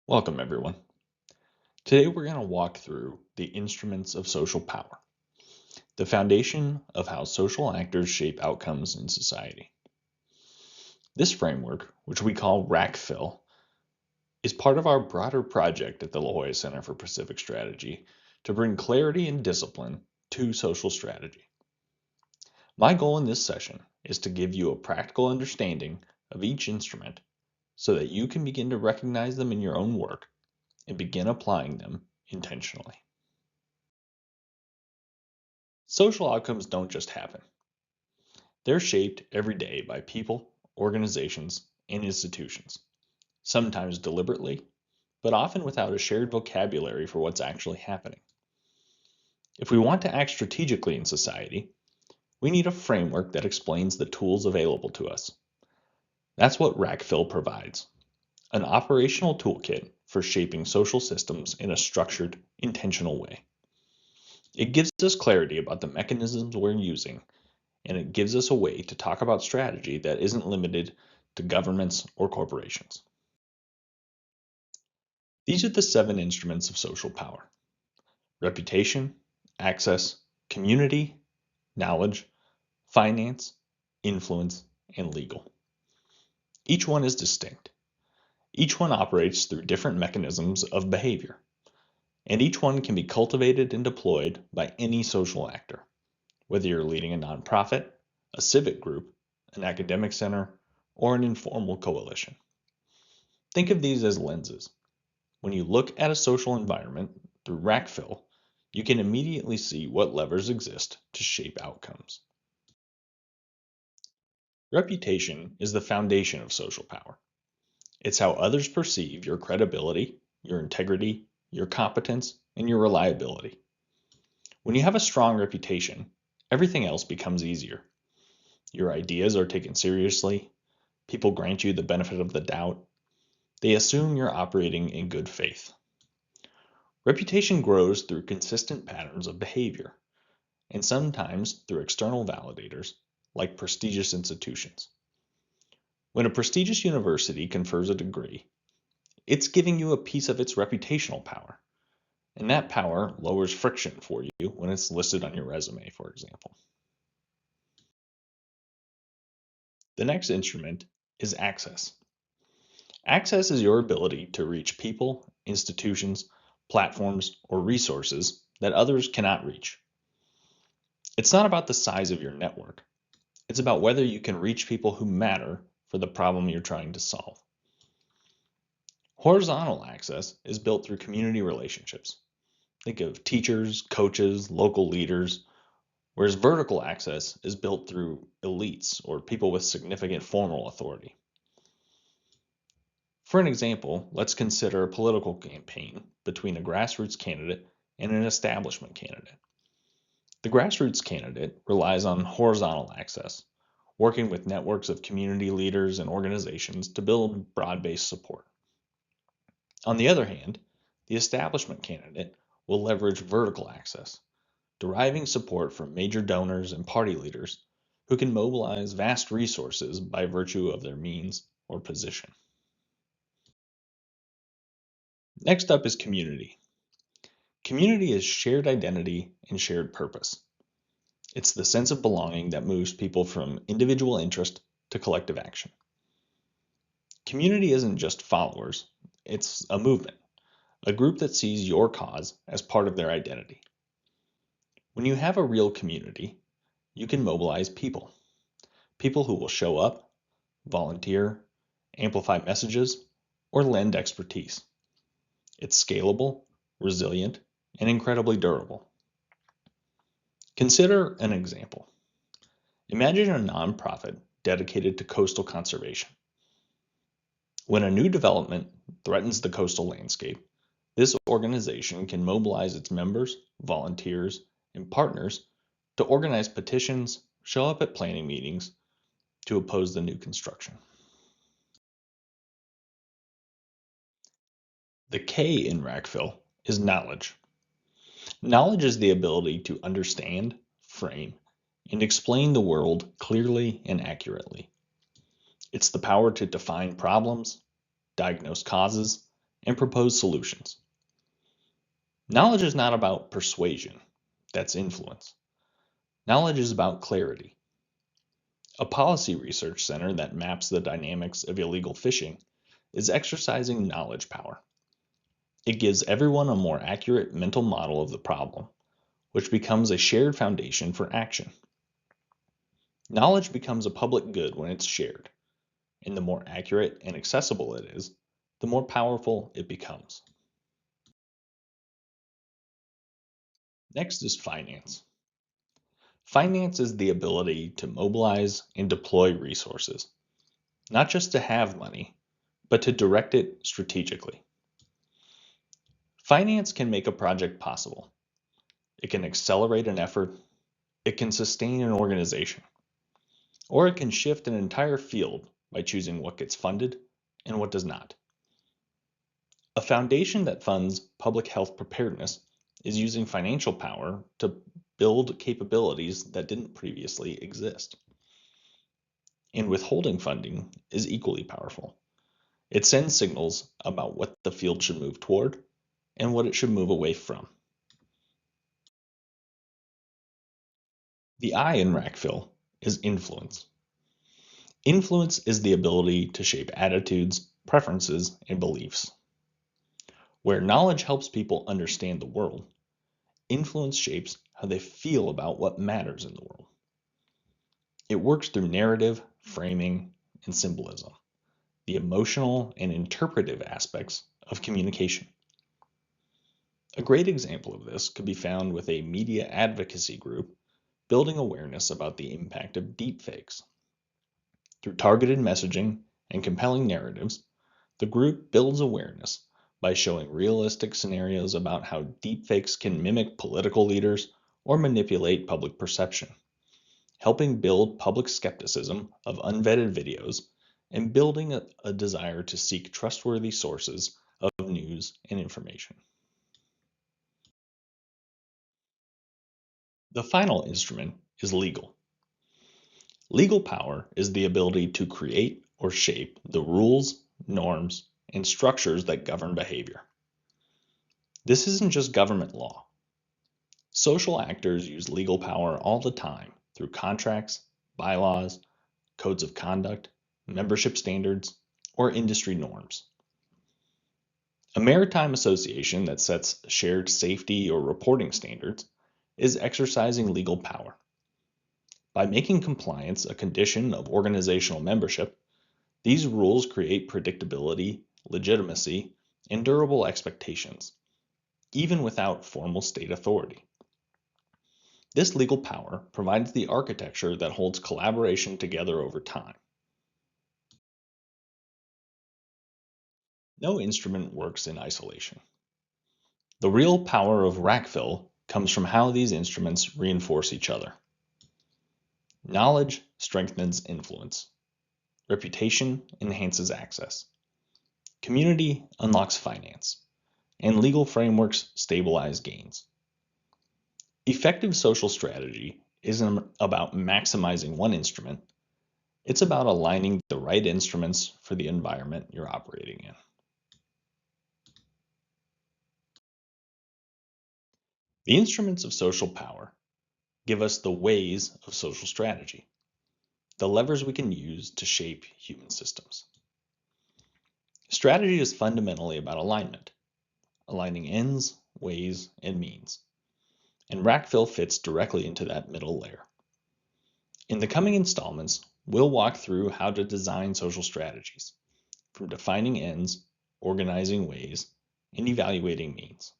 Welcome, everyone. Today we're going to walk through the instruments of social power, the foundation of how social actors shape outcomes in society. This framework, which we call RACKFIL, is part of our broader project at the La Jolla Center for Pacific Strategy to bring clarity and discipline to social strategy. My goal in this session is to give you a practical understanding of each instrument so that you can begin to recognize them in your own work and begin applying them intentionally. Social outcomes don't just happen. They're shaped every day by people, organizations, and institutions, sometimes deliberately, but often without a shared vocabulary for what's actually happening. If we want to act strategically in society, we need a framework that explains the tools available to us. That's what RACKFIL provides, an operational toolkit for shaping social systems in a structured, intentional way. It gives us clarity about the mechanisms we're using, and it gives us a way to talk about strategy that isn't limited to governments or corporations. These are the 7 instruments of social power: reputation, access, community, knowledge, finance, influence, and legal. Each one is distinct. Each one operates through different mechanisms of behavior, and each one can be cultivated and deployed by any social actor, whether you're leading a nonprofit, a civic group, an academic center, or an informal coalition. Think of these as lenses. When you look at a social environment through RACKFIL, you can immediately see what levers exist to shape outcomes. Reputation is the foundation of social power. It's how others perceive your credibility, your integrity, your competence, and your reliability. When you have a strong reputation, everything else becomes easier. Your ideas are taken seriously. People grant you the benefit of the doubt. They assume you're operating in good faith. Reputation grows through consistent patterns of behavior, and sometimes through external validators, like prestigious institutions. When a prestigious university confers a degree, it's giving you a piece of its reputational power, and that power lowers friction for you when it's listed on your resume, for example. The next instrument is access. Access is your ability to reach people, institutions, platforms, or resources that others cannot reach. It's not about the size of your network. It's about whether you can reach people who matter for the problem you're trying to solve. Horizontal access is built through community relationships. Think of teachers, coaches, local leaders, whereas vertical access is built through elites or people with significant formal authority. For an example, let's consider a political campaign between a grassroots candidate and an establishment candidate. The grassroots candidate relies on horizontal access, working with networks of community leaders and organizations to build broad-based support. On the other hand, the establishment candidate will leverage vertical access, deriving support from major donors and party leaders who can mobilize vast resources by virtue of their means or position. Next up is community. Community is shared identity and shared purpose. It's the sense of belonging that moves people from individual interest to collective action. Community isn't just followers, it's a movement, a group that sees your cause as part of their identity. When you have a real community, you can mobilize people who will show up, volunteer, amplify messages, or lend expertise. It's scalable, resilient, and incredibly durable. Consider an example. Imagine a nonprofit dedicated to coastal conservation. When a new development threatens the coastal landscape, this organization can mobilize its members, volunteers, and partners to organize petitions, show up at planning meetings to oppose the new construction. The K in RACKFIL is knowledge. Knowledge is the ability to understand, frame, and explain the world clearly and accurately. It's the power to define problems, diagnose causes, and propose solutions. Knowledge is not about persuasion, that's influence. Knowledge is about clarity. A policy research center that maps the dynamics of illegal fishing is exercising knowledge power. It gives everyone a more accurate mental model of the problem, which becomes a shared foundation for action. Knowledge becomes a public good when it's shared, and the more accurate and accessible it is, the more powerful it becomes. Next is finance. Finance is the ability to mobilize and deploy resources, not just to have money, but to direct it strategically. Finance can make a project possible. It can accelerate an effort. It can sustain an organization. Or it can shift an entire field by choosing what gets funded and what does not. A foundation that funds public health preparedness is using financial power to build capabilities that didn't previously exist. And withholding funding is equally powerful. It sends signals about what the field should move toward and what it should move away from. The I in RACKFIL is influence. Influence is the ability to shape attitudes, preferences, and beliefs. Where knowledge helps people understand the world, influence shapes how they feel about what matters in the world. It works through narrative, framing, and symbolism, the emotional and interpretive aspects of communication. A great example of this could be found with a media advocacy group building awareness about the impact of deepfakes. Through targeted messaging and compelling narratives, the group builds awareness by showing realistic scenarios about how deepfakes can mimic political leaders or manipulate public perception, helping build public skepticism of unvetted videos and building a desire to seek trustworthy sources of news and information. The final instrument is legal. Legal power is the ability to create or shape the rules, norms, and structures that govern behavior. This isn't just government law. Social actors use legal power all the time through contracts, bylaws, codes of conduct, membership standards, or industry norms. A maritime association that sets shared safety or reporting standards is exercising legal power. By making compliance a condition of organizational membership, these rules create predictability, legitimacy, and durable expectations, even without formal state authority. This legal power provides the architecture that holds collaboration together over time. No instrument works in isolation. The real power of RACKFIL comes from how these instruments reinforce each other. Knowledge strengthens influence. Reputation enhances access. Community unlocks finance. And legal frameworks stabilize gains. Effective social strategy isn't about maximizing one instrument. It's about aligning the right instruments for the environment you're operating in. The instruments of social power give us the ways of social strategy, the levers we can use to shape human systems. Strategy is fundamentally about alignment, aligning ends, ways, and means. And RACKFIL fits directly into that middle layer. In the coming installments, we'll walk through how to design social strategies, from defining ends, organizing ways, and evaluating means.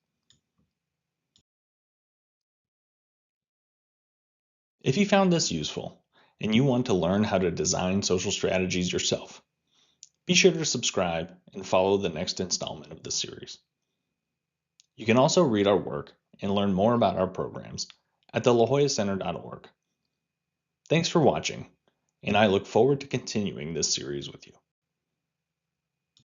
If you found this useful and you want to learn how to design social strategies yourself, be sure to subscribe and follow the next installment of this series. You can also read our work and learn more about our programs at thelajoyacenter.org. Thanks for watching, and I look forward to continuing this series with you.